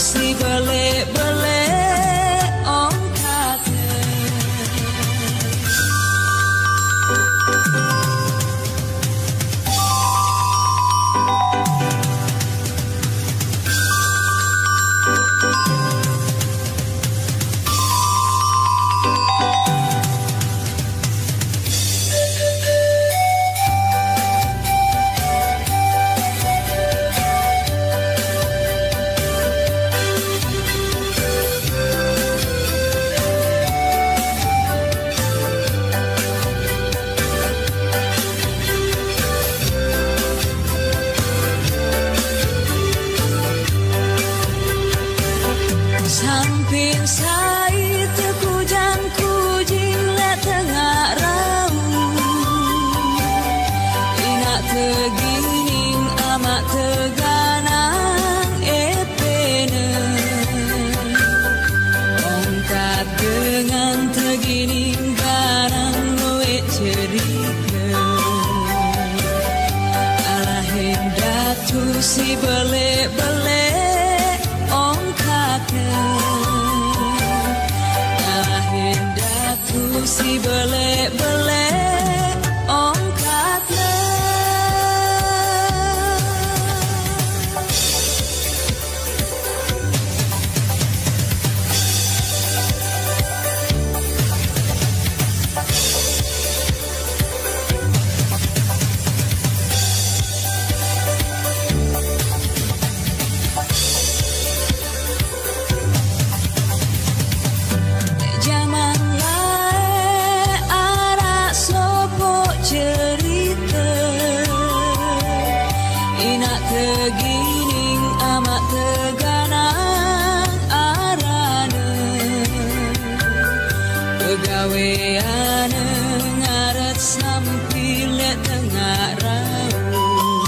si balik-balik om kate. Samping sai tekujang kujing le tengah raung inak tegining amak teganang epene ongkat dengan tegining barang loe cerita alah hendak tu si balik-balik si balik-balik om kate. Tegining amat teganang arane pegaweane ngaret sampile tengah raung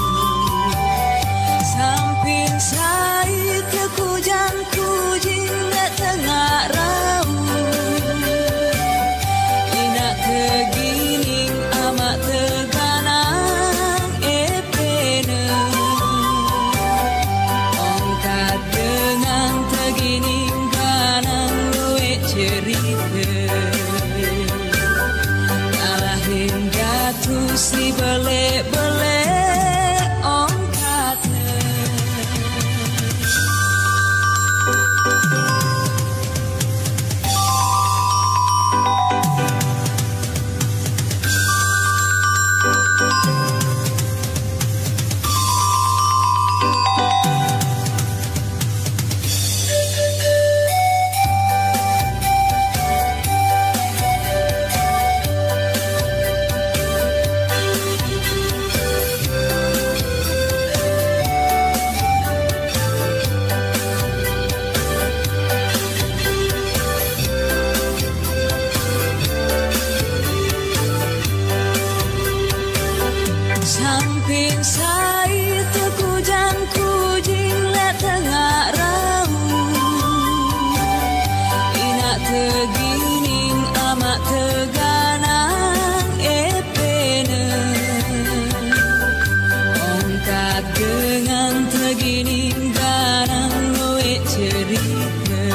samping sai tekujang kujing le tengah raung inak tegining amat teganang epene dengan tegining kanang luwe cerita alah hingga tu si balik-balik om kate. Samping sai tekujang kujing le tengah raung inak tegining amak teganang epene ongkat dengan tegining barang loe cerita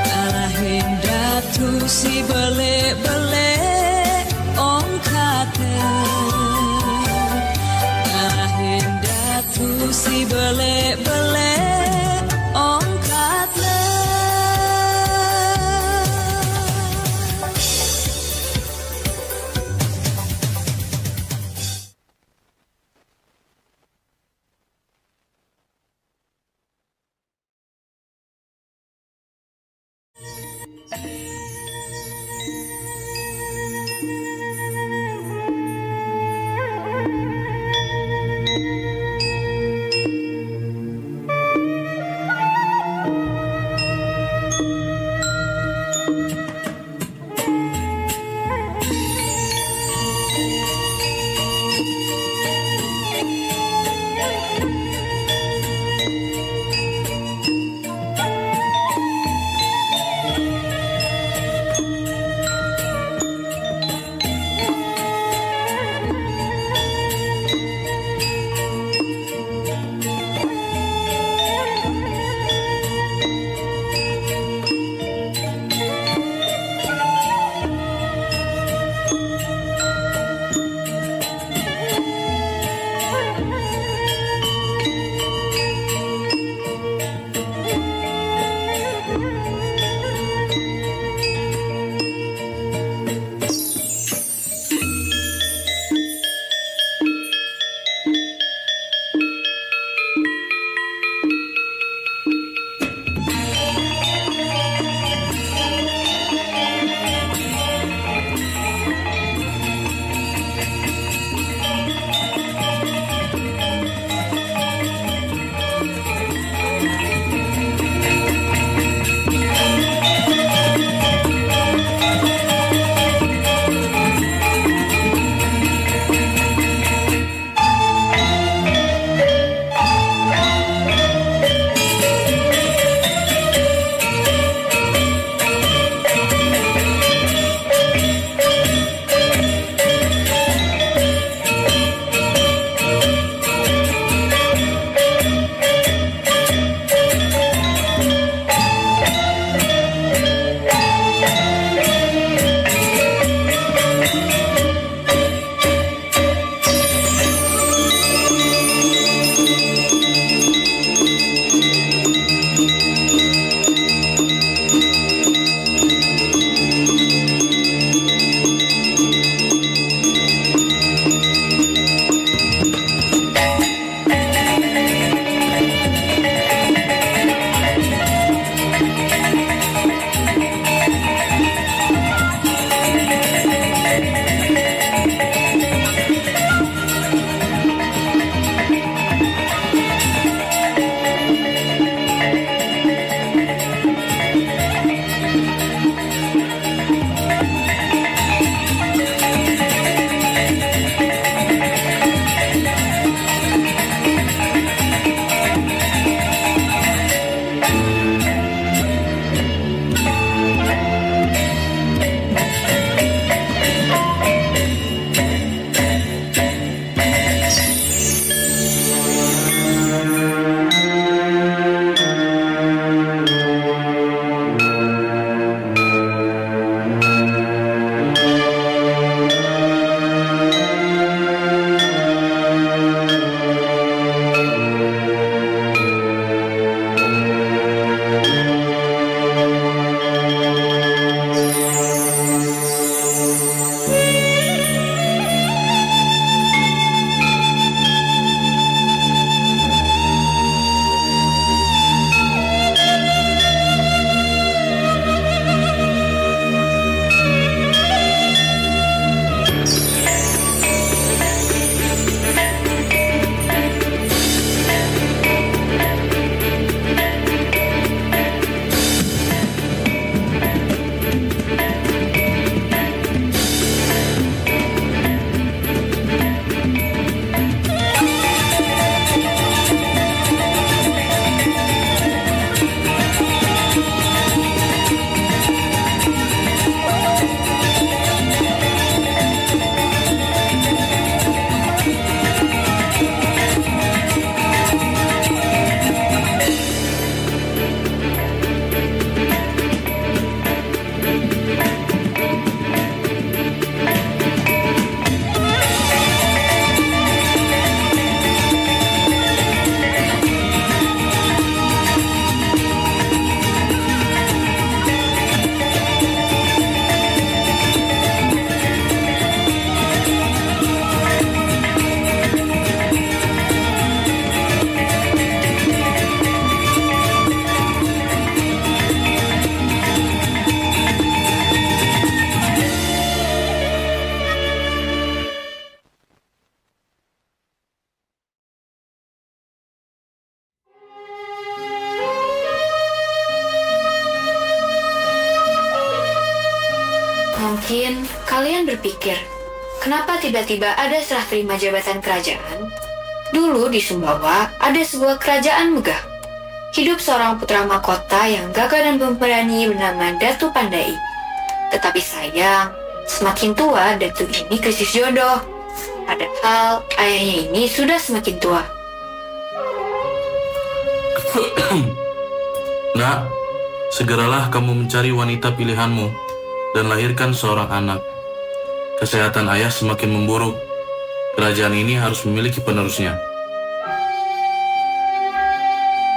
alah hendak tu si balik-balik om kate. Tu si balik-balik om kate. kalian berpikir, kenapa tiba-tiba ada serah terima jabatan kerajaan? Dulu di Sumbawa ada sebuah kerajaan megah. Hidup seorang putra mahkota yang gagah dan pemberani bernama Datu Pandai. Tetapi sayang, semakin tua Datu ini krisis jodoh. Padahal ayahnya ini sudah semakin tua. Nak, segeralah kamu mencari wanita pilihanmu dan lahirkan seorang anak. Kesehatan ayah semakin memburuk. Kerajaan ini harus memiliki penerusnya.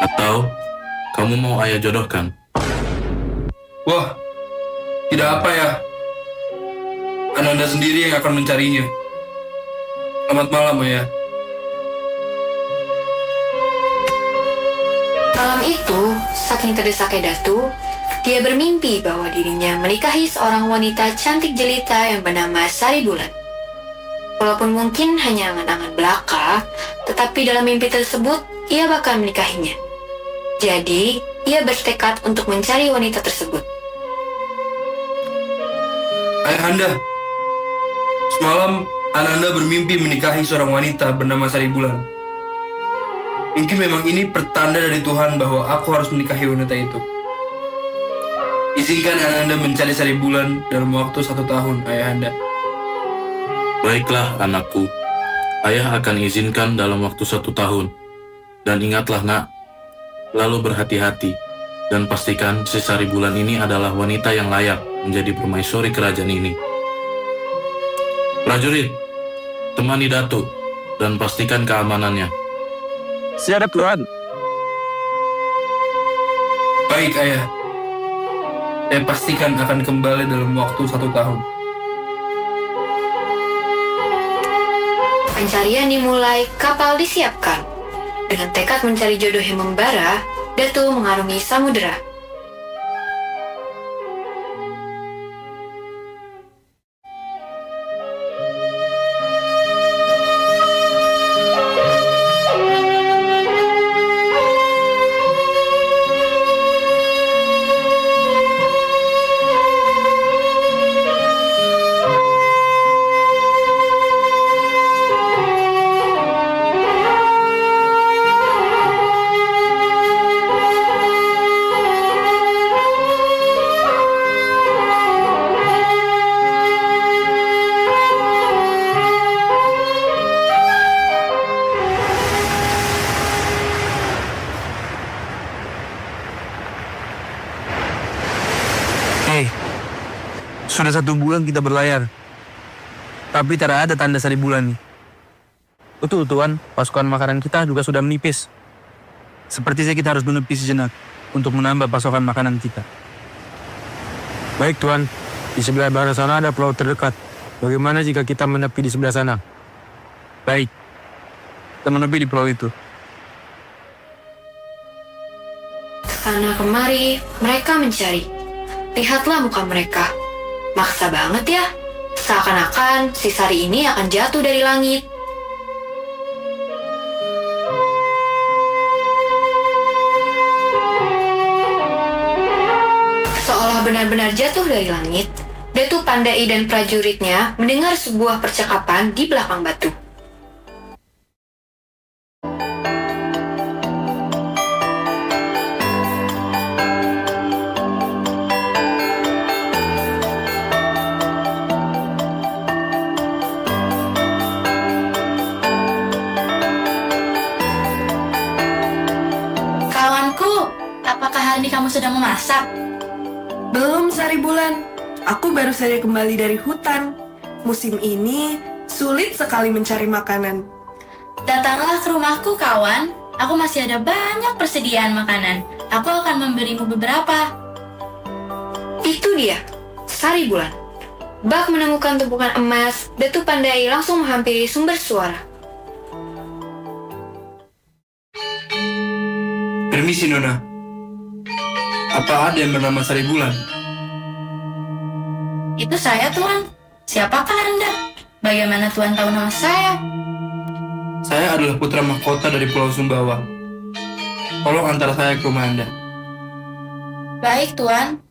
Atau kamu mau ayah jodohkan? Wah, tidak apa ya. Ananda sendiri yang akan mencarinya. Selamat malam, Ayah. Malam itu, saking terdesaknya Datu, dia bermimpi bahwa dirinya menikahi seorang wanita cantik jelita yang bernama Sari Bulan. Walaupun mungkin hanya angan-angan belaka, tetapi dalam mimpi tersebut, ia bakal menikahinya. Jadi, ia bertekad untuk mencari wanita tersebut. Ayahanda, semalam Ananda bermimpi menikahi seorang wanita bernama Sari Bulan. Mungkin memang ini pertanda dari Tuhan bahwa aku harus menikahi wanita itu. Izinkan Ananda mencari Sari Bulan dalam waktu 1 tahun, Ayahanda. Baiklah, anakku. Ayah akan izinkan dalam waktu 1 tahun. Dan ingatlah, nak, lalu berhati-hati dan pastikan si Sari Bulan ini adalah wanita yang layak menjadi permaisuri kerajaan ini. Prajurit, temani Datu dan pastikan keamanannya. Siap, Tuan. Baik, Ayah. Saya pastikan akan kembali dalam waktu 1 tahun. Pencarian dimulai, kapal disiapkan. Dengan tekad mencari jodoh yang membara, Datu mengarungi samudera. Hei, sudah 1 bulan kita berlayar. Tapi tidak ada tanda Sari Bulan nih. Betul, Tuan. Pasukan makanan kita juga sudah menipis. Sepertinya kita harus menepi sejenak untuk menambah pasokan makanan kita. Baik, Tuan. Di sebelah barat sana ada pulau terdekat. Bagaimana jika kita menepi di sebelah sana? Baik. Kita menepi di pulau itu. Kesana kemari, mereka mencari. Lihatlah muka mereka. Maksa banget ya. Seakan-akan si Sari ini akan jatuh dari langit. Seolah benar-benar jatuh dari langit, Datu Pandai dan prajuritnya mendengar sebuah percakapan di belakang batu. Apakah hari ini kamu sudah memasak? Belum, Sari Bulan. Aku baru saja kembali dari hutan. Musim ini sulit sekali mencari makanan. Datanglah ke rumahku, kawan. Aku masih ada banyak persediaan makanan. Aku akan memberimu beberapa. Itu dia, Sari Bulan. Bak menemukan tumpukan emas, Datu Pandai langsung menghampiri sumber suara. Permisi, Nona. Apa ada yang bernama Sari Bulan? Itu saya, Tuan. Siapakah Anda? Bagaimana Tuan tahu nama saya? Saya adalah putra mahkota dari Pulau Sumbawa. Tolong antar saya ke rumah Anda. Baik, Tuan.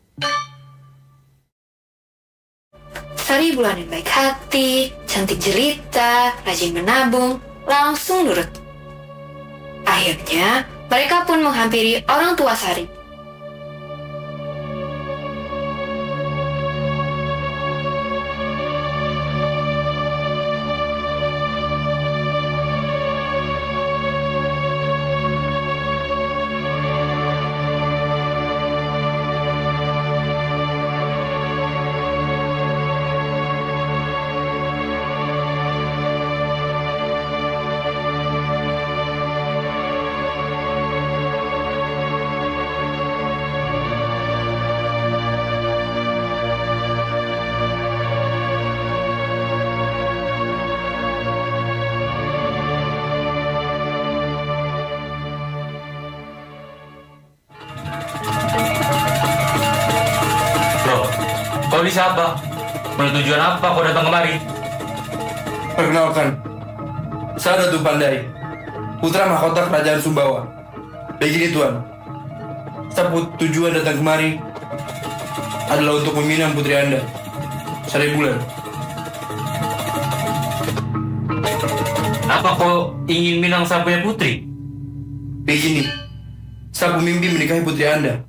Sari Bulan yang baik hati, cantik jelita, rajin menabung, langsung nurut. Akhirnya, mereka pun menghampiri orang tua Sari. Kau ini siapa? Menurut tujuan apa kau datang kemari? Perkenalkan, saya Datu Pandai, putra mahkota kerajaan Sumbawa. Begini Tuan, saya tujuan datang kemari adalah untuk meminang putri Anda, Sari Bulan. Apa kau ingin minang saya punya putri? Begini, saya bermimpi menikahi putri Anda.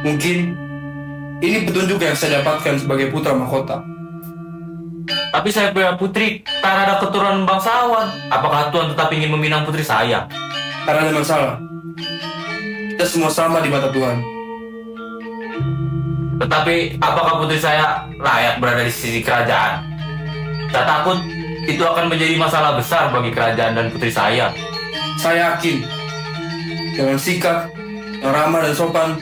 Mungkin ini petunjuk yang saya dapatkan sebagai putra mahkota. Tapi saya punya putri tak ada keturunan bangsawan. Apakah Tuan tetap ingin meminang putri saya? Karena ada masalah. Kita semua sama di mata Tuhan. Tetapi apakah putri saya layak berada di sisi kerajaan? Saya takut itu akan menjadi masalah besar bagi kerajaan dan putri saya. Saya yakin dengan sikap yang ramah dan sopan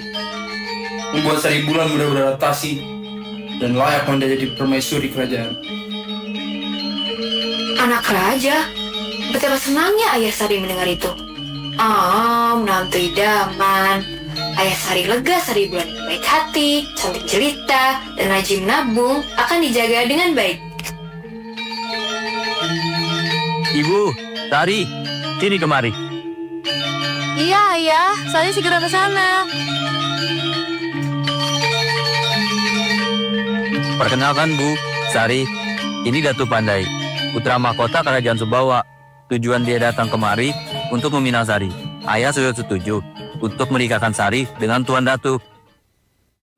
membuat Sari Bulan mudah beradaptasi dan layak menjadi permaisuri kerajaan. Anak raja, betapa senangnya Ayah Sari mendengar itu. Menantu idaman. Ayah Sari lega Sari Bulan yang baik hati, cantik jelita, dan rajin menabung akan dijaga dengan baik. Ibu, Sari, sini kemari. Iya, Ayah. Sari segera ke sana. Perkenalkan Bu, Sari, ini Datu Pandai, putra mahkota kerajaan Sumbawa. Tujuan dia datang kemari untuk meminang Sari. Ayah sudah setuju untuk menikahkan Sari dengan Tuan Datu.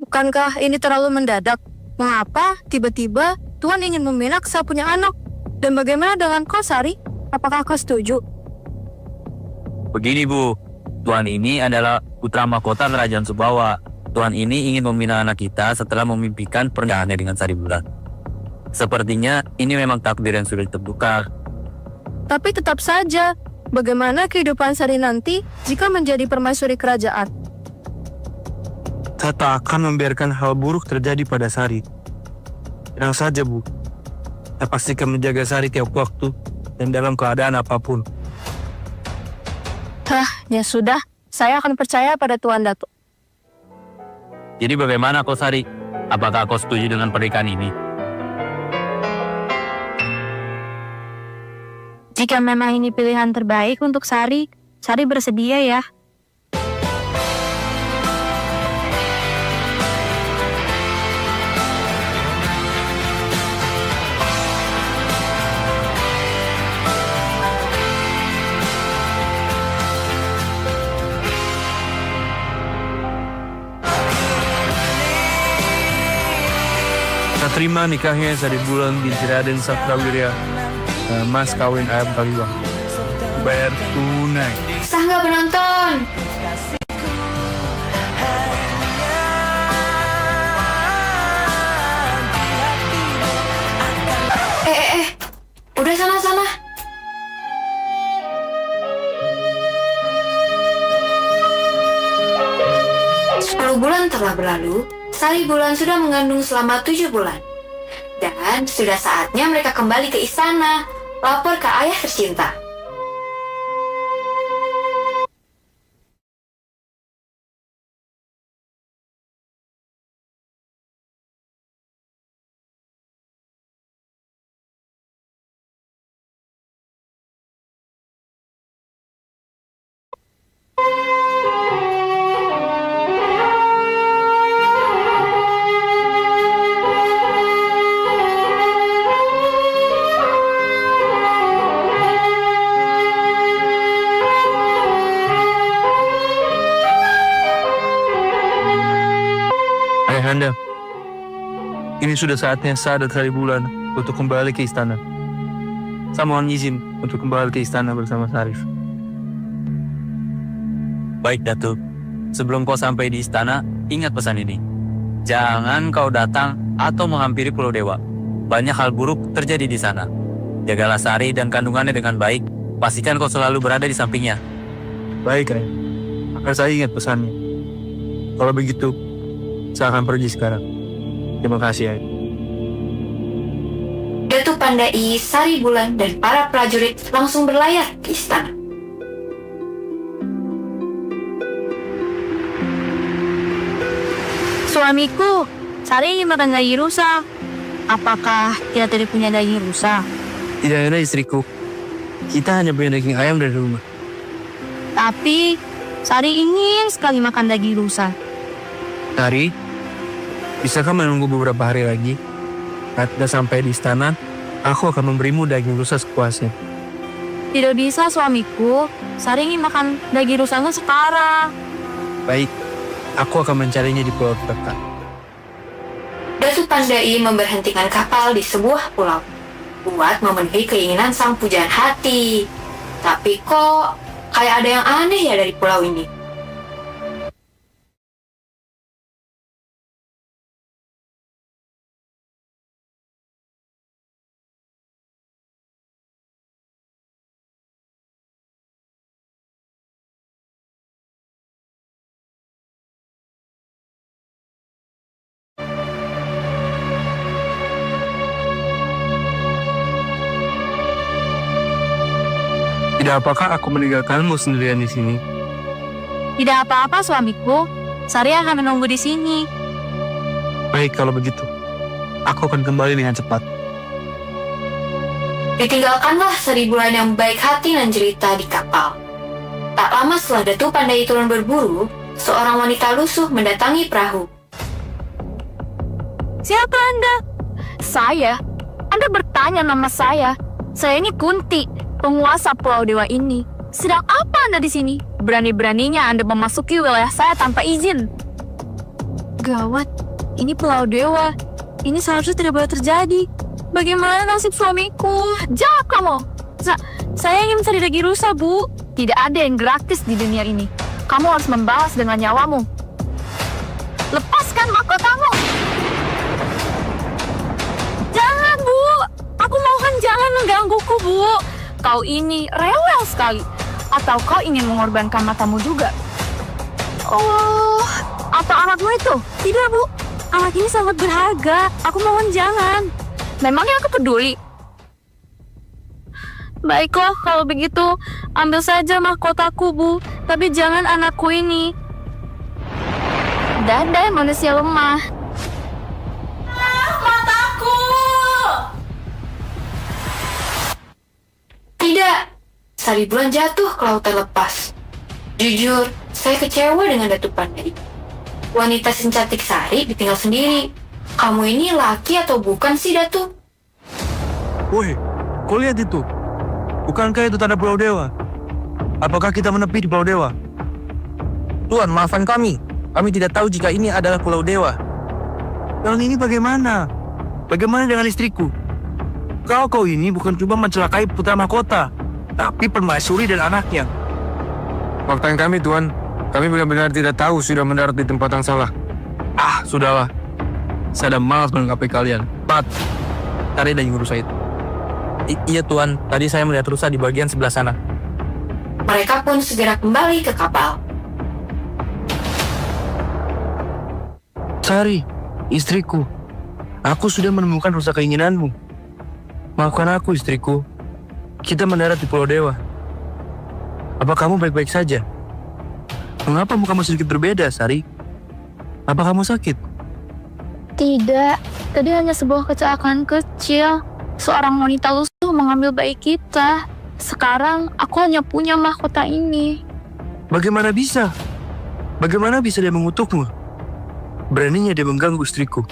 Bukankah ini terlalu mendadak? Mengapa tiba-tiba Tuan ingin meminang saya punya anak? Dan bagaimana dengan kau, Sari? Apakah kau setuju? Begini Bu, Tuan ini adalah putra mahkota kerajaan Sumbawa. Tuan ini ingin meminang anak kita setelah memimpikan pernikahannya dengan Sari Bulan. Sepertinya ini memang takdir yang sudah ditentukan. Tapi tetap saja, bagaimana kehidupan Sari nanti jika menjadi permaisuri kerajaan? Saya tak akan membiarkan hal buruk terjadi pada Sari. Tenang saja Bu, saya pastikan menjaga Sari tiap waktu dan dalam keadaan apapun. Ya sudah, saya akan percaya pada Tuan Datu. Jadi bagaimana kau Sari? Apakah kau setuju dengan pernikahan ini? Jika memang ini pilihan terbaik untuk Sari, Sari bersedia ya. Saya terima nikahnya Sari Bulan binti Raden Sakrawirya, mas kawin ayam Kaliwang. Bayar tunai. Sangga penonton. Udah sama-sama. Bulan telah berlalu, Sari Bulan sudah mengandung selama 7 bulan. Dan sudah saatnya mereka kembali ke istana, lapor ke ayah tercinta. Ayahanda, ini sudah saatnya saya dan Sari Bulan untuk kembali ke istana. Saya mohon izin untuk kembali ke istana bersama Sarif. Baik, Datuk. Sebelum kau sampai di istana, ingat pesan ini. Jangan kau datang atau menghampiri Pulau Dewa. Banyak hal buruk terjadi di sana. Jagalah Sari dan kandungannya dengan baik. Pastikan kau selalu berada di sampingnya. Baik, Ayah. Akan saya ingat pesannya. Kalau begitu, saya akan pergi sekarang. Terima kasih, Ayah. Datu Pandai, Sari Bulan, dan para prajurit langsung berlayar ke istana. Suamiku, Sari ingin makan daging rusa. Apakah kita tidak punya daging rusa? Tidak ada, istriku. Kita hanya punya daging ayam dari rumah. Tapi Sari ingin sekali makan daging rusa. Sari, bisakah menunggu beberapa hari lagi? Saat kita sampai di istana, aku akan memberimu daging rusa sepuasnya. Tidak bisa, suamiku. Sari ingin makan daging rusanya sekarang. Baik, aku akan mencarinya di pulau terdekat. Datu Pandai memberhentikan kapal di sebuah pulau buat memenuhi keinginan sang pujaan hati. Tapi kok kayak ada yang aneh ya dari pulau ini. Tidak apakah aku meninggalkanmu sendirian di sini? Tidak apa-apa, suamiku. Sari akan menunggu di sini. Baik, kalau begitu. Aku akan kembali dengan cepat. Ditinggalkanlah Sari Bulan yang baik hati dan cerita di kapal. Tak lama setelah Datu Pandai turun berburu, seorang wanita lusuh mendatangi perahu. Siapa Anda? Saya? Anda bertanya nama saya. Saya ini Kunti, penguasa Pulau Dewa ini. Sedang apa Anda di sini? Berani-beraninya Anda memasuki wilayah saya tanpa izin. Gawat, ini Pulau Dewa. Ini seharusnya tidak boleh terjadi. Bagaimana nasib suamiku? Jawab kamu. Saya ingin mencari daging rusa, Bu. Tidak ada yang gratis di dunia ini. Kamu harus membalas dengan nyawamu. Lepaskan mahkotamu. Jangan, Bu. Aku mohon jangan menggangguku, Bu. Kau ini rewel sekali. Atau kau ingin mengorbankan matamu juga? Oh, atau anakmu itu? Tidak, Bu. Anak ini sangat berharga. Aku mohon jangan. Memangnya aku peduli? Baiklah, kalau begitu, ambil saja mahkotaku, Bu. Tapi jangan anakku ini. Dadah, manusia lemah. Mataku! Tidak, Sari Bulan jatuh ke lautan lepas. Jujur, saya kecewa dengan Datu Pandai. Wanita secantik Sari ditinggal sendiri. Kamu ini laki atau bukan sih, Datu? Woi, kau lihat itu? Bukankah itu tanda Pulau Dewa? Apakah kita menepi di Pulau Dewa? Tuan, maafkan kami. Kami tidak tahu jika ini adalah Pulau Dewa. Dan ini bagaimana? Bagaimana dengan istriku? Kau ini bukan cuma mencelakai putra mahkota, tapi permaisuri dan anaknya. Maafkan kami, Tuan. Kami benar-benar tidak tahu sudah mendarat di tempat yang salah. Ah, sudahlah. Saya sudah malas menanggapi kalian. Pat, cari daging rusa itu. Iya, Tuan. Tadi saya melihat rusa di bagian sebelah sana. Mereka pun segera kembali ke kapal. Sari, istriku. Aku sudah menemukan rusa keinginanmu. Maafkan aku, istriku. Kita mendarat di Pulau Dewa. Apa kamu baik-baik saja? Mengapa mukamu sedikit berbeda, Sari? Apa kamu sakit? Tidak, tadi hanya sebuah kecelakaan kecil. Seorang wanita lusuh mengambil bayi kita. Sekarang aku hanya punya mahkota ini. Bagaimana bisa? Bagaimana bisa dia mengutukmu? Beraninya dia mengganggu istriku.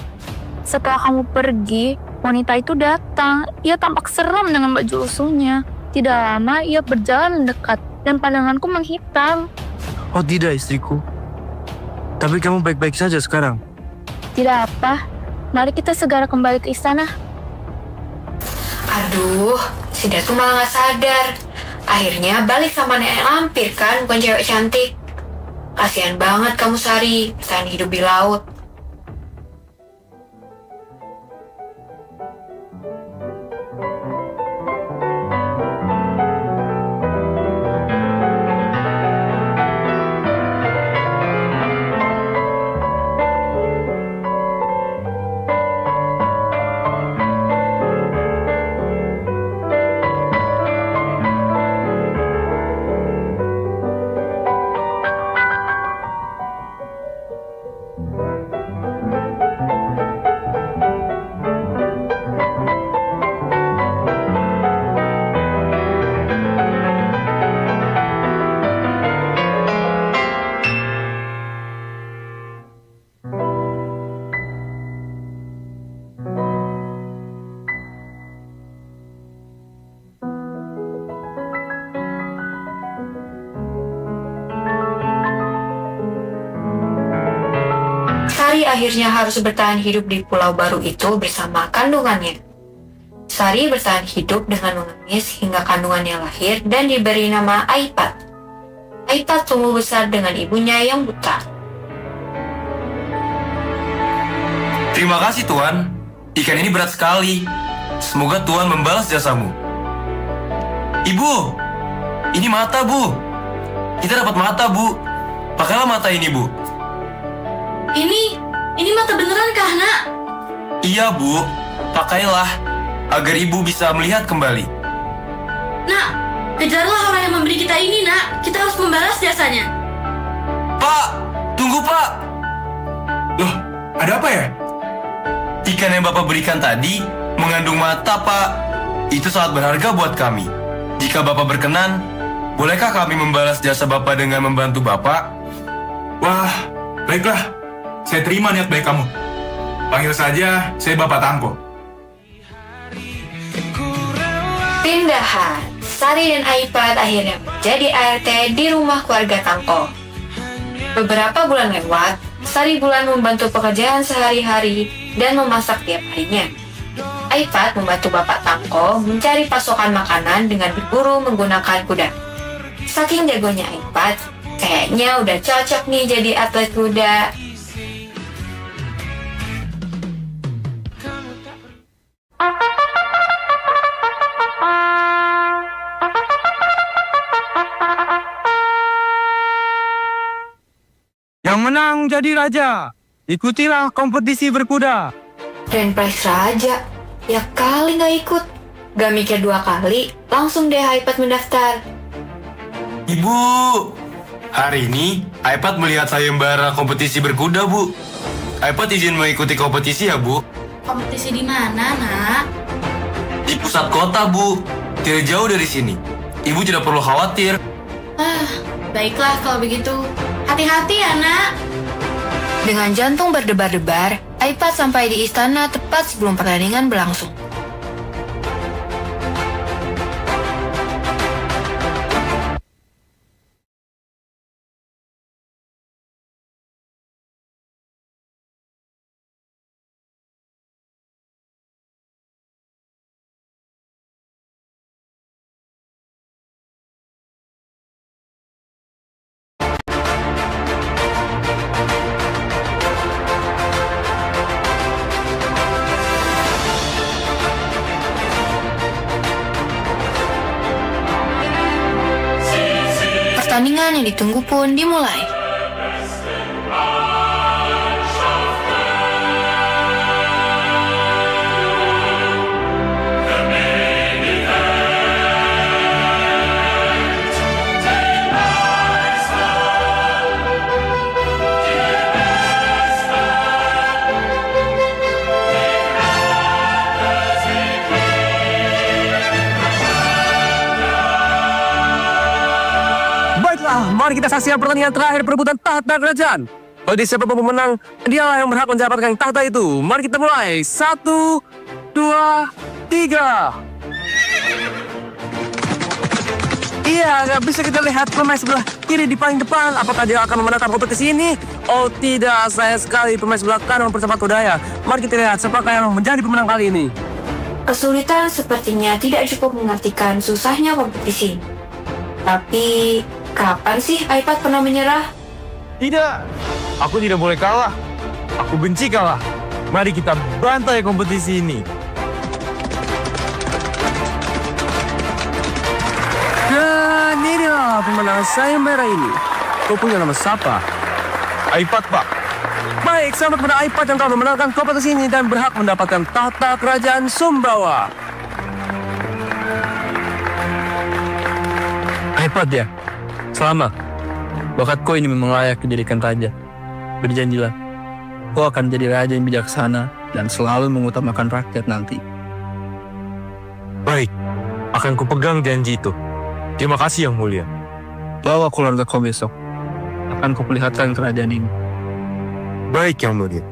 Setelah kamu pergi, wanita itu datang. Ia tampak seram dengan baju lusuhnya. Tidak lama ia berjalan mendekat dan pandanganku menghitam. Oh tidak, istriku. Tapi kamu baik-baik saja sekarang. Tidak apa, mari kita segera kembali ke istana. Aduh, si Datu malah nggak sadar. Akhirnya balik sama nenek lampir kan, bukan cewek cantik. Kasihan banget kamu Sari, bertahan hidup di laut. Sari akhirnya harus bertahan hidup di pulau baru itu bersama kandungannya. Sari bertahan hidup dengan menangis hingga kandungannya lahir dan diberi nama Aipat. Aipat tumbuh besar dengan ibunya yang buta. Terima kasih Tuan. Ikan ini berat sekali. Semoga Tuan membalas jasamu. Ibu, ini mata Bu. Kita dapat mata Bu. Pakailah mata ini Bu. Ini mata beneran kah, Nak? Iya Bu, pakailah agar ibu bisa melihat kembali. Nak, kejarlah orang yang memberi kita ini, Nak. Kita harus membalas jasanya. Pak, tunggu Pak. Loh, ada apa ya? Ikan yang Bapak berikan tadi mengandung mata Pak. Itu sangat berharga buat kami. Jika Bapak berkenan, bolehkah kami membalas jasa Bapak dengan membantu Bapak? Wah, baiklah. Saya terima niat baik kamu. Panggil saja saya Bapak Tangko. Pindahan, Sari dan Aipat akhirnya menjadi ART di rumah keluarga Tangko. Beberapa bulan lewat, Sari Bulan membantu pekerjaan sehari-hari dan memasak tiap harinya. Aipat membantu Bapak Tangko mencari pasokan makanan dengan berburu menggunakan kuda. Saking jagonya Aipat, kayaknya udah cocok nih jadi atlet kuda. Yang menang jadi raja. Ikutilah kompetisi berkuda. Dan prize raja, ya kali nggak ikut. Gak mikir dua kali, langsung deh Aipat mendaftar. Ibu, hari ini Aipat melihat sayembara kompetisi berkuda Bu. Aipat izin mengikuti kompetisi ya Bu. Kompetisi di mana, Nak? Di pusat kota Bu, tidak jauh dari sini. Ibu tidak perlu khawatir. Baiklah kalau begitu. Hati-hati ya, Nak. Dengan jantung berdebar-debar, Aipat sampai di istana tepat sebelum pertandingan berlangsung. Pertandingan yang ditunggu pun dimulai. Mari kita saksikan pertandingan terakhir perebutan tahta kerajaan. Bagi siapa pemenang, dialah yang berhak mendapatkan tahta itu. Mari kita mulai. 1, 2, 3. Iya, nggak bisa kita lihat pemain sebelah kiri di paling depan. Apakah dia akan memenangkan kompetisi ini? Oh tidak, sayang sekali pemain sebelah kanan mempercepat Kodaya. Mari kita lihat siapakah yang menjadi pemenang kali ini. Kesulitan sepertinya tidak cukup mengartikan susahnya kompetisi. Tapi, kapan sih iPad pernah menyerah? Tidak, aku tidak boleh kalah. Aku benci kalah. Mari kita bantai kompetisi ini. Dan inilah pemenang sayembara ini. Kau punya nama siapa? iPad, Pak. Baik, selamat pada iPad yang telah memenangkan kompetisi ini dan berhak mendapatkan tahta kerajaan Sumbawa. iPad ya? Selamat. Bakat kau ini memang layak dijadikan raja. Berjanjilah, kau akan jadi raja yang bijaksana dan selalu mengutamakan rakyat nanti. Baik, akan kupegang janji itu. Terima kasih yang mulia. Bawa keluarga kau besok. Akan kuperlihatkan kerajaan ini. Baik yang mulia.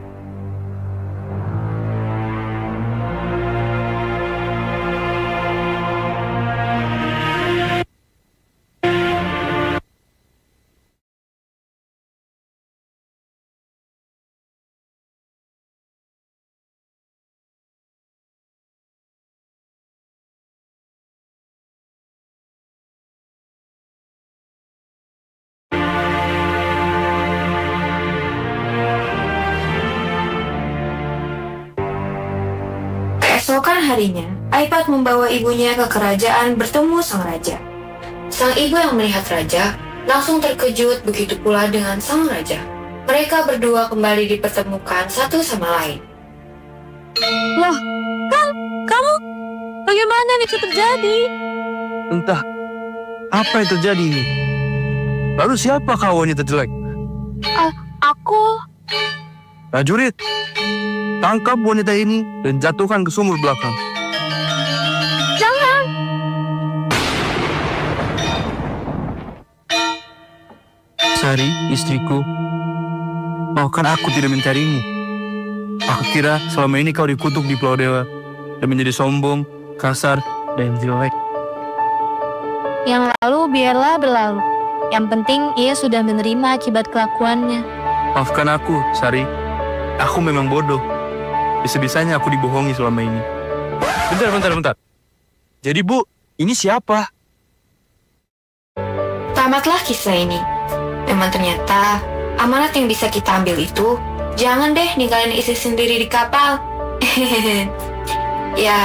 Keesokan harinya, iPad membawa ibunya ke kerajaan bertemu sang raja. Sang ibu yang melihat raja langsung terkejut, begitu pula dengan sang raja. Mereka berdua kembali dipertemukan satu sama lain. Loh, kamu bagaimana ini bisa terjadi? Entah, apa yang terjadi ini? Lalu siapa kau wanita jelek? Aku... Prajurit, tangkap wanita ini dan jatuhkan ke sumur belakang. Jangan! Sari, istriku, maukah aku tidak mencarimu? Aku kira selama ini kau dikutuk di Pulau Dewa dan menjadi sombong, kasar, dan jelek. Yang lalu biarlah berlalu. Yang penting ia sudah menerima akibat kelakuannya. Maafkan aku, Sari. Aku memang bodoh. Bisa-bisanya aku dibohongi selama ini. Bentar. Jadi Bu, ini siapa? Tamatlah kisah ini. Memang ternyata amanat yang bisa kita ambil itu, jangan deh ninggalin istri sendiri di kapal. Ya,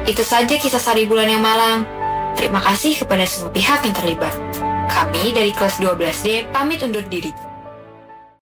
itu saja kisah Sari Bulan yang malang. Terima kasih kepada semua pihak yang terlibat. Kami dari kelas 12D pamit undur diri.